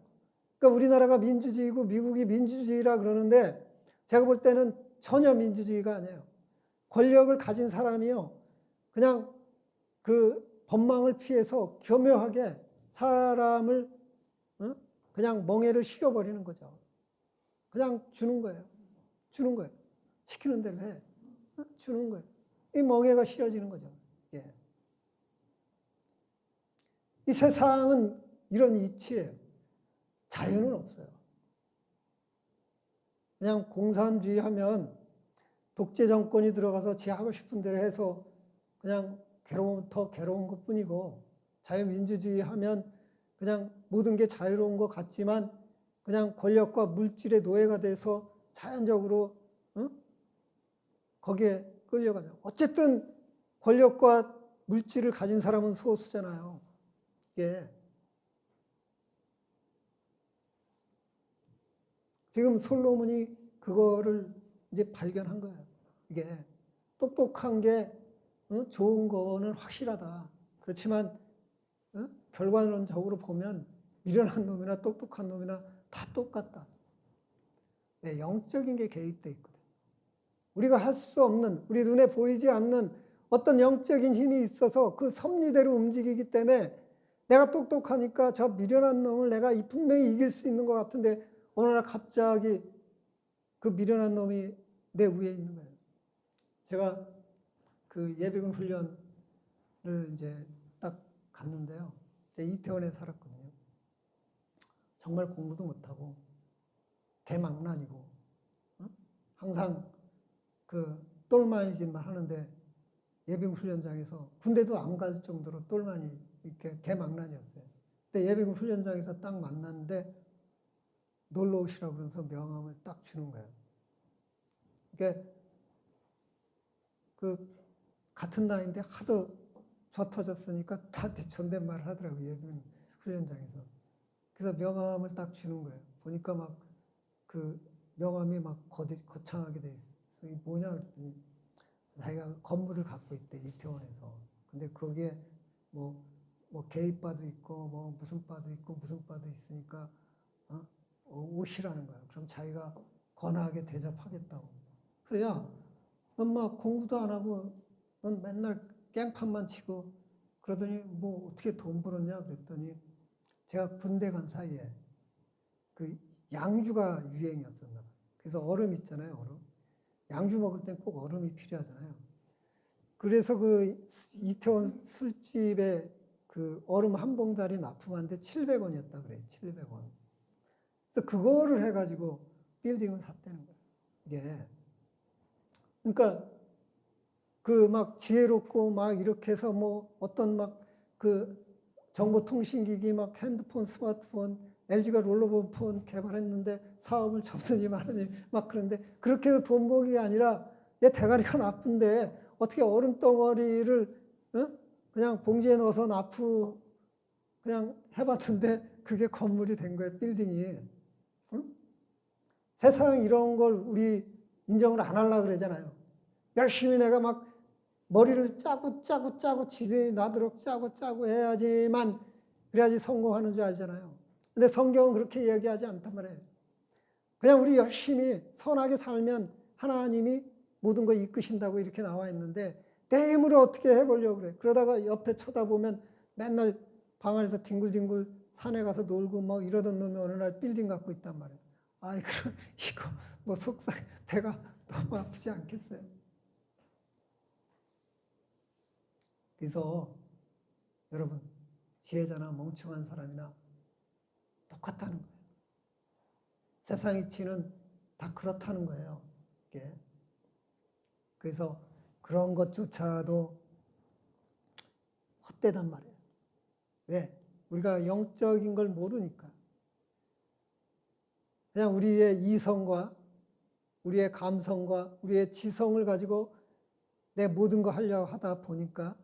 그러니까 우리나라가 민주주의고 미국이 민주주의라 그러는데 제가 볼 때는 전혀 민주주의가 아니에요. 권력을 가진 사람이요, 그냥 그 법망을 피해서 교묘하게 사람을 그냥 멍에를 씌워버리는 거죠. 그냥 주는 거예요. 주는 거예요. 시키는 대로 해. 주는 거예요. 이 멍에가 씌워지는 거죠. 예. 이 세상은 이런 이치예요. 자유는 없어요. 그냥 공산주의 하면 독재 정권이 들어가서 지 하고 싶은 대로 해서 그냥 더 괴로운 것 뿐이고, 자유민주주의 하면 그냥 모든 게 자유로운 것 같지만 그냥 권력과 물질의 노예가 돼서 자연적으로 거기에 끌려가죠. 어쨌든 권력과 물질을 가진 사람은 소수잖아요. 예. 지금 솔로몬이 그거를 이제 발견한 거예요. 이게 똑똑한 게 좋은 거는 확실하다. 그렇지만 결과론적으로 보면 미련한 놈이나 똑똑한 놈이나 다 똑같다. 네, 영적인 게 개입돼 있거든. 우리가 할 수 없는, 우리 눈에 보이지 않는 어떤 영적인 힘이 있어서 그 섭리대로 움직이기 때문에 내가 똑똑하니까 저 미련한 놈을 내가 분명히 이길 수 있는 것 같은데 어느 날 갑자기 그 미련한 놈이 내 위에 있는 거예요. 제가 그 예비군 훈련을 이제 딱 갔는데요. 제가 이태원에 살았거든요. 정말 공부도 못하고 대망난이고 항상 그 똘마니짓만 하는데 예비군 훈련장에서 군대도 안 갈 정도로 똘마니 이렇게 개망난이었어요. 근데 예비군 훈련장에서 딱 만났는데 놀러 오시라고 그러면서 명함을 딱 주는 거예요. 그러니까 그 같은 나이인데 하도 저 터졌으니까 다 존댓말 하더라고요. 예비군 훈련장에서. 그래서 명함을 딱 주는 거예요. 보니까 막 그 명함이 막 거창하게 돼 있어요. 그래서 이게 뭐냐 그랬더니 자기가 건물을 갖고 있대, 이태원에서. 근데 거기에 뭐 개입바도 있고 뭐 무슨 바도 있고 무슨 바도 있으니까 오시라는 거예요. 그럼 자기가 권하게 대접하겠다고. 그래서 야, 넌 막 공부도 안 하고 넌 맨날 깽판만 치고 그러더니 뭐 어떻게 돈 벌었냐 그랬더니 제가 군대 간 사이에 그 양주가 유행이었었나 봐요. 그래서 얼음 있잖아요, 얼음. 양주 먹을 땐 꼭 얼음이 필요하잖아요. 그래서 그 이태원 술집에 그 얼음 한 봉다리 납품하는데 700원이었다 그래요. 700원. 그래서 그거를 해가지고 빌딩을 샀다는 거예요. 이게. 그러니까 그 막 지혜롭고 막 이렇게 해서 뭐 어떤 막 그 정보통신기기 막 핸드폰, 스마트폰, LG가 롤러본 폰 개발했는데 사업을 접느니 마느니 막 그런데 그렇게 해서 돈 벌기 아니라 얘 대가리가 나쁜데 어떻게 얼음덩어리를 그냥 봉지에 넣어서 납품 그냥 해봤는데 그게 건물이 된 거예요. 빌딩이. 세상 이런 걸 우리 인정을 안 하려고 그러잖아요. 열심히 내가 막 머리를 짜고 지들이 나도록 짜고 해야지만 그래야지 성공하는 줄 알잖아요. 근데 성경은 그렇게 이야기하지 않단 말이에요. 그냥 우리 열심히 선하게 살면 하나님이 모든 걸 이끄신다고 이렇게 나와 있는데 내 힘으로 어떻게 해보려고 그래. 그러다가 옆에 쳐다보면 맨날 방 안에서 뒹굴뒹굴 산에 가서 놀고 막 이러던 놈이 어느 날 빌딩 갖고 있단 말이에요. 아이, 그럼 이거 뭐 속상해. 배가 너무 아프지 않겠어요? 그래서 여러분, 지혜자나 멍청한 사람이나 똑같다는 거예요. 세상 이치는 다 그렇다는 거예요. 이게. 그래서 그런 것조차도 헛되단 말이에요. 왜? 우리가 영적인 걸 모르니까. 그냥 우리의 이성과 우리의 감성과 우리의 지성을 가지고 내 모든 거 하려고 하다 보니까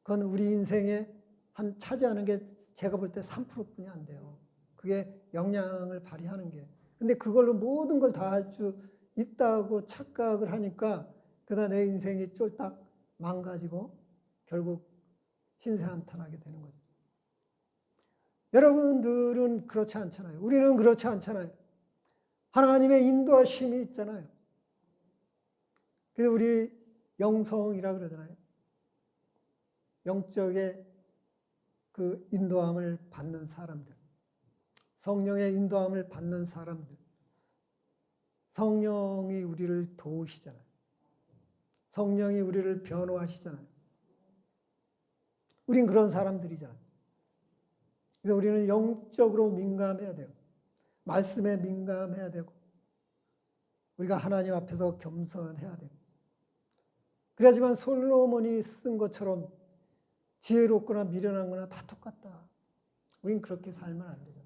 그건 우리 인생에 한 차지하는 게 제가 볼 때 3%뿐이 안 돼요. 그게 영향을 발휘하는 게. 근데 그걸로 모든 걸 다 할 수 있다고 착각을 하니까 그러다 내 인생이 쫄딱 망가지고 결국 신세한탄하게 되는 거죠. 여러분들은 그렇지 않잖아요. 우리는 그렇지 않잖아요. 하나님의 인도하심이 있잖아요. 그래서 우리 영성이라 그러잖아요. 영적의 그 인도함을 받는 사람들, 성령의 인도함을 받는 사람들, 성령이 우리를 도우시잖아요. 성령이 우리를 변호하시잖아요. 우린 그런 사람들이잖아요. 그래서 우리는 영적으로 민감해야 돼요. 말씀에 민감해야 되고 우리가 하나님 앞에서 겸손해야 되고 그래야지만 솔로몬이 쓴 것처럼 지혜롭거나 미련한 거나 다 똑같다. 우린 그렇게 살면 안 되죠.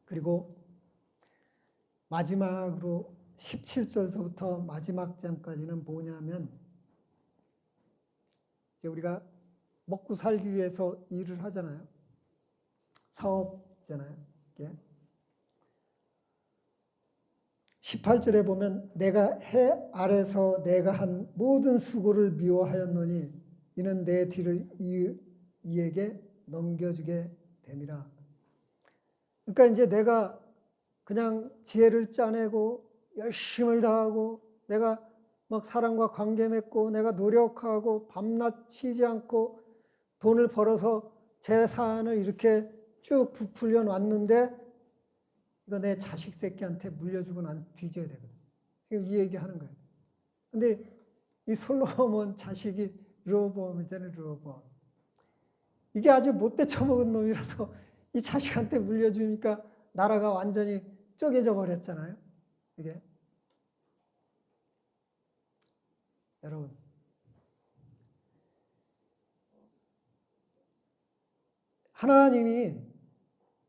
그리고 마지막으로 17절서부터 마지막 장까지는 뭐냐면 이제 우리가 먹고 살기 위해서 일을 하잖아요. 사업이잖아요. 이게. 18절에 보면 내가 해 아래서 내가 한 모든 수고를 미워하였노니 이는 내 뒤를 이에게 넘겨주게 됨이라. 그러니까 이제 내가 그냥 지혜를 짜내고 열심을 다하고 내가 막 사람과 관계 맺고 내가 노력하고 밤낮 쉬지 않고 돈을 벌어서 재산을 이렇게 쭉 부풀려 놨는데 이거 내 자식 새끼한테 물려주고 난 뒤져야 되거든. 지금 이 얘기하는 거예요. 근데 이 솔로몬 자식이 르호보암이잖아요. 르호보암. 이게 아주 못돼 처먹은 놈이라서 이 자식한테 물려주니까 나라가 완전히 쪼개져 버렸잖아요. 이게. 여러분. 하나님이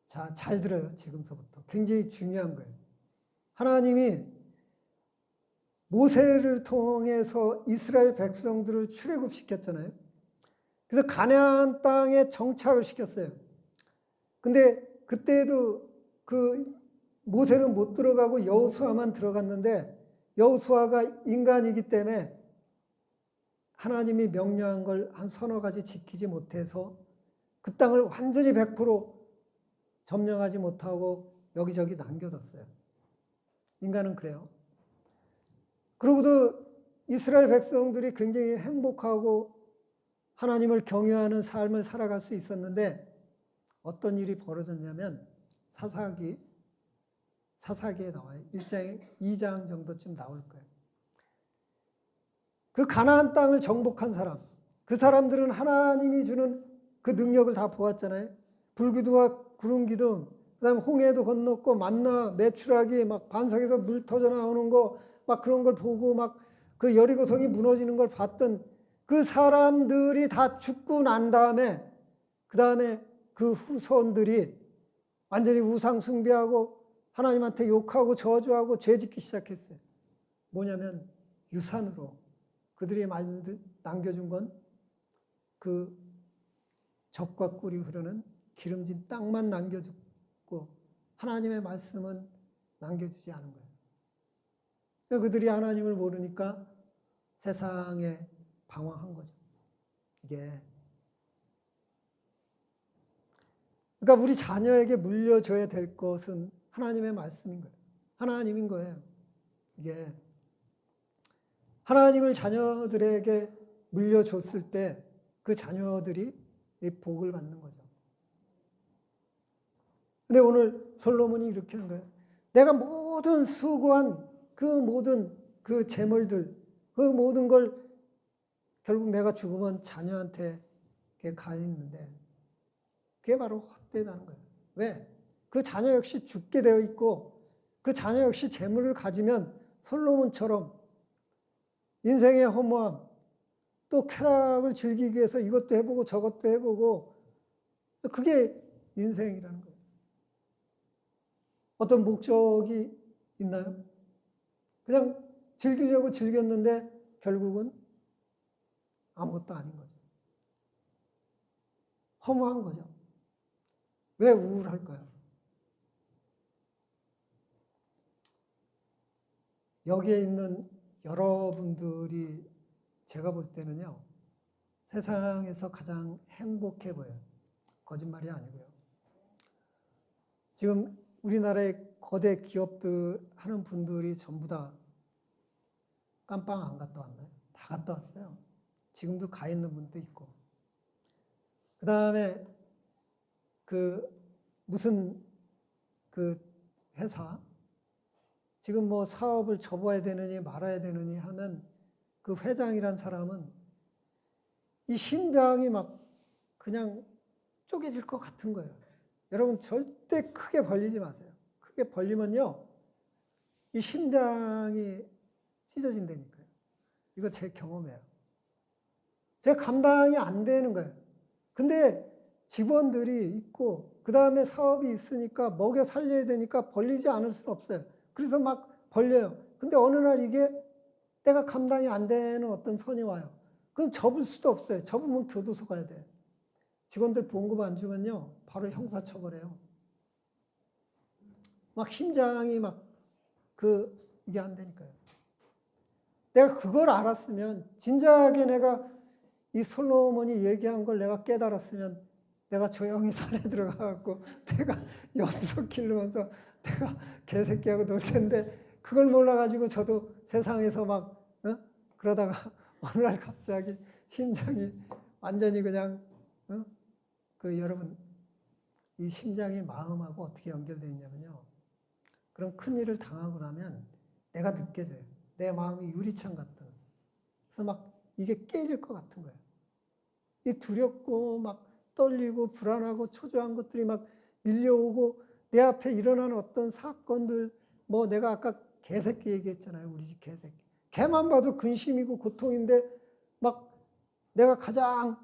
자, 잘 들어요. 지금서부터. 굉장히 중요한 거예요. 하나님이 모세를 통해서 이스라엘 백성들을 출애굽시켰잖아요. 그래서 가나안 땅에 정착을 시켰어요. 근데 그때도 그 모세는 못 들어가고 여호수아만 들어갔는데 여호수아가 인간이기 때문에 하나님이 명령한 걸 한 서너 가지 지키지 못해서 그 땅을 완전히 100% 점령하지 못하고 여기저기 남겨뒀어요. 인간은 그래요. 그러고도 이스라엘 백성들이 굉장히 행복하고 하나님을 경외하는 삶을 살아갈 수 있었는데 어떤 일이 벌어졌냐면 사사기에 나와요. 2장 정도쯤 나올 거예요. 그 가나안 땅을 정복한 사람, 그 사람들은 하나님이 주는 그 능력을 다 보았잖아요. 불기둥과 구름기둥, 그다음에 홍해도 건넜고 만나 메추라기 막 반석에서 물 터져 나오는 거 막 그런 걸 보고 막 그 여리고성이 무너지는 걸 봤던 그 사람들이 다 죽고 난 다음에 그 다음에 그 후손들이 완전히 우상 숭배하고 하나님한테 욕하고 저주하고 죄짓기 시작했어요. 뭐냐면 유산으로 그들이 남겨준 건 그 젖과 꿀이 흐르는 기름진 땅만 남겨주고 하나님의 말씀은 남겨주지 않은 거예요. 그들이 하나님을 모르니까 세상에 방황한 거죠. 이게. 그러니까 우리 자녀에게 물려줘야 될 것은 하나님의 말씀인 거예요. 하나님인 거예요. 이게. 하나님을 자녀들에게 물려줬을 때 그 자녀들이 이 복을 받는 거죠. 근데 오늘 솔로몬이 이렇게 한 거예요. 내가 모든 수고한 그 모든 그 재물들, 그 모든 걸 결국 내가 죽으면 자녀한테 가 있는데 그게 바로 헛되다는 거예요. 왜? 그 자녀 역시 죽게 되어 있고 그 자녀 역시 재물을 가지면 솔로몬처럼 인생의 허무함, 또 쾌락을 즐기기 위해서 이것도 해보고 저것도 해보고 그게 인생이라는 거예요. 어떤 목적이 있나요? 그냥 즐기려고 즐겼는데 결국은 아무것도 아닌 거죠. 허무한 거죠. 왜 우울할까요? 여기에 있는 여러분들이 제가 볼 때는요, 세상에서 가장 행복해 보여요. 거짓말이 아니고요. 지금 우리나라의 거대 기업들 하는 분들이 전부 다 깜빵 안 갔다 왔나요? 다 갔다 왔어요. 지금도 가 있는 분도 있고. 그 다음에 무슨 회사, 지금 뭐 사업을 접어야 되느니 말아야 되느니 하면 그 회장이란 사람은 이 심장이 막 그냥 쪼개질 것 같은 거예요. 여러분 절대 크게 벌리지 마세요. 크게 벌리면요, 이 심장이 찢어진다니까요. 이거 제 경험이에요. 제가 감당이 안 되는 거예요. 근데 직원들이 있고 그 다음에 사업이 있으니까 먹여 살려야 되니까 벌리지 않을 수는 없어요. 그래서 막 벌려요. 근데 어느 날 이게 내가 감당이 안 되는 어떤 선이 와요. 그럼 접을 수도 없어요. 접으면 교도소 가야 돼요. 직원들 봉급 안 주면요, 바로 형사처벌해요. 막 심장이 이게 안 되니까요. 내가 그걸 알았으면, 진작에 내가 이 솔로몬이 얘기한 걸 내가 깨달았으면 내가 조용히 산에 들어가갖고 내가 염소 기르면서 내가 개새끼하고 놀 텐데 그걸 몰라가지고 저도 세상에서 그러다가 어느 날 갑자기 심장이 완전히 그냥 여러분 이 심장이 마음하고 어떻게 연결되어 있냐면요. 그런 큰 일을 당하고 나면 내가 느껴져요. 내 마음이 유리창 같은. 그래서 이게 깨질 것 같은 거예요. 이 두렵고 떨리고 불안하고 초조한 것들이 밀려오고 내 앞에 일어나는 어떤 사건들, 내가 아까 개새끼 얘기했잖아요. 우리 집 개새끼. 개만 봐도 근심이고 고통인데 내가 가장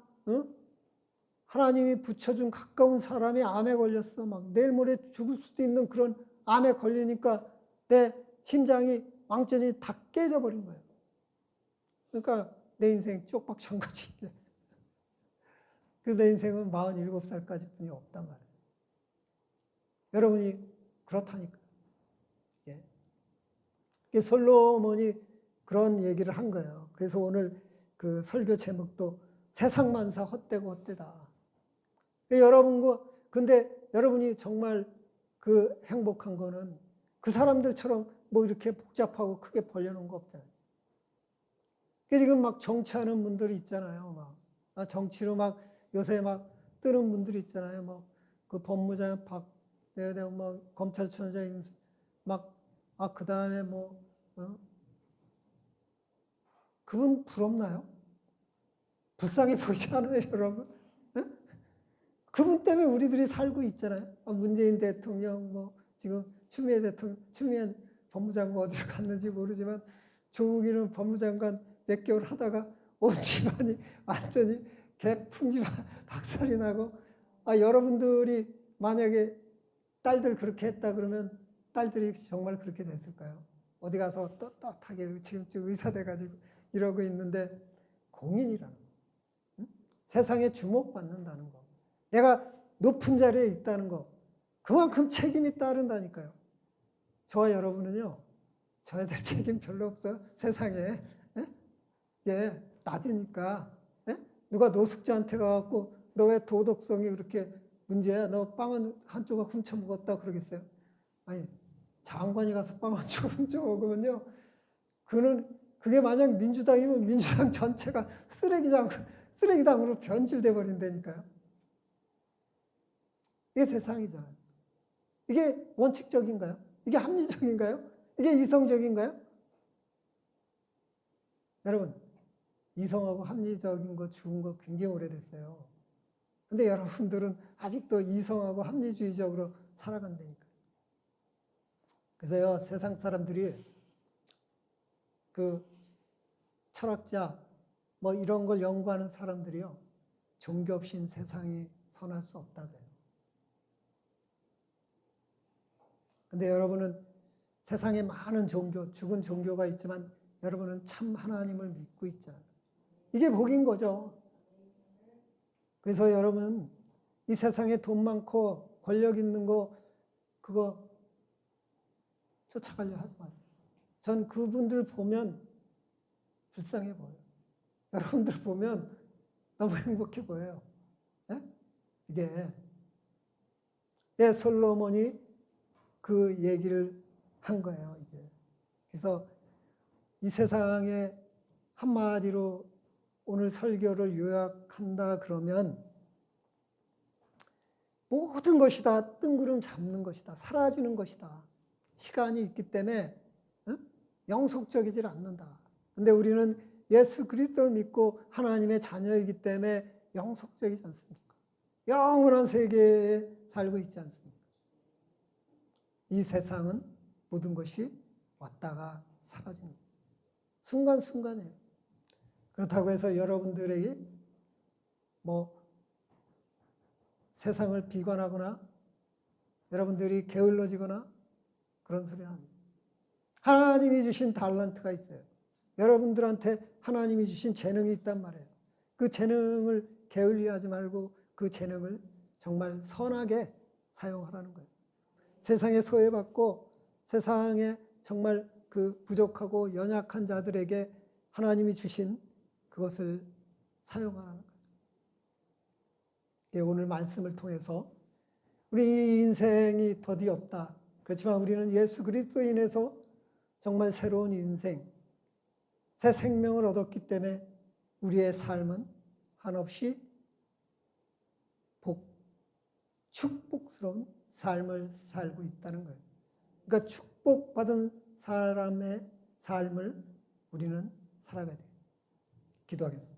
하나님이 붙여준 가까운 사람이 암에 걸렸어. 내일 모레 죽을 수도 있는 그런 암에 걸리니까 내 심장이 완전히 다 깨져버린 거예요. 그러니까 내 인생 쪽박찬 거지. 그래서 내 인생은 47살까지 뿐이 없단 말이에요. 여러분이 그렇다니까. 예. 솔로몬이 그런 얘기를 한 거예요. 그래서 오늘 그 설교 제목도 세상만사 헛되고 헛되다. 근데 여러분이 정말 그 행복한 거는 그 사람들처럼 이렇게 복잡하고 크게 벌려놓은 거 없잖아요. 지금 정치하는 분들이 있잖아요. 정치로 요새 뜨는 분들이 있잖아요. 그 법무장 검찰총장 그 다음에 그분 부럽나요? 불쌍해 보이지 않아요, 여러분? 네? 그분 때문에 우리들이 살고 있잖아요. 문재인 대통령, 지금 추미애 대통령, 추미애 법무장관 어디로 갔는지 모르지만 조국이는 법무장관 몇 개월 하다가 온 집안이 완전히 개풍지 박살이 나고, 여러분들이 만약에 딸들 그렇게 했다 그러면 딸들이 정말 그렇게 됐을까요? 어디 가서 떳떳하게 지금쯤 의사 돼가지고 이러고 있는데 공인이라는 거. 응? 세상에 주목받는다는 거. 내가 높은 자리에 있다는 거. 그만큼 책임이 따른다니까요. 저와 여러분은요, 져야 될 책임 별로 없어요. 세상에. 예, 낮으니까. 예? 누가 노숙자한테 가갖고 너 왜 도덕성이 그렇게 문제야? 너 빵 한 조각 훔쳐 먹었다 그러겠어요? 아니, 장관이 가서 빵 한 조각 훔쳐 먹으면요, 그게 만약 민주당이면 민주당 전체가 쓰레기장으로 변질돼 버린다니까요. 이게 세상이잖아요. 이게 원칙적인가요? 이게 합리적인가요? 이게 이성적인가요? 여러분, 이성하고 합리적인 거 죽은 거 굉장히 오래됐어요. 근데 여러분들은 아직도 이성하고 합리주의적으로 살아간다니까요. 그래서요, 세상 사람들이 그 철학자 뭐 이런 걸 연구하는 사람들이요, 종교 없이는 세상이 선할 수 없다고요. 근데 여러분은 세상에 많은 종교, 죽은 종교가 있지만 여러분은 참 하나님을 믿고 있잖아요. 이게 복인 거죠. 그래서 여러분, 이 세상에 돈 많고 권력 있는 거 그거 쫓아가려 하지 마세요. 전 그분들 보면 불쌍해 보여요. 여러분들 보면 너무 행복해 보여요. 예? 이게 솔로몬이 그 얘기를 한 거예요. 이게. 그래서 이 세상에 한마디로 오늘 설교를 요약한다 그러면 모든 것이 다 뜬구름 잡는 것이다. 사라지는 것이다. 시간이 있기 때문에 영속적이질 않는다. 근데 우리는 예수 그리스도를 믿고 하나님의 자녀이기 때문에 영속적이지 않습니까? 영원한 세계에 살고 있지 않습니까? 이 세상은 모든 것이 왔다가 사라집니다. 순간순간이에요. 그렇다고 해서 여러분들에게 뭐 세상을 비관하거나 여러분들이 게을러지거나 그런 소리는 아닙니다. 하나님이 주신 달란트가 있어요. 여러분들한테 하나님이 주신 재능이 있단 말이에요. 그 재능을 게을리하지 말고 그 재능을 정말 선하게 사용하라는 거예요. 세상에 소외받고 세상에 정말 그 부족하고 연약한 자들에게 하나님이 주신 그것을 사용하라는 거예요. 오늘 말씀을 통해서 우리 인생이 더디 없다. 그렇지만 우리는 예수 그리스도에 인해서 정말 새로운 인생, 새 생명을 얻었기 때문에 우리의 삶은 한없이 축복스러운 삶을 살고 있다는 거예요. 그러니까 축복받은 사람의 삶을 우리는 살아가야 돼요. 기도하겠습니다.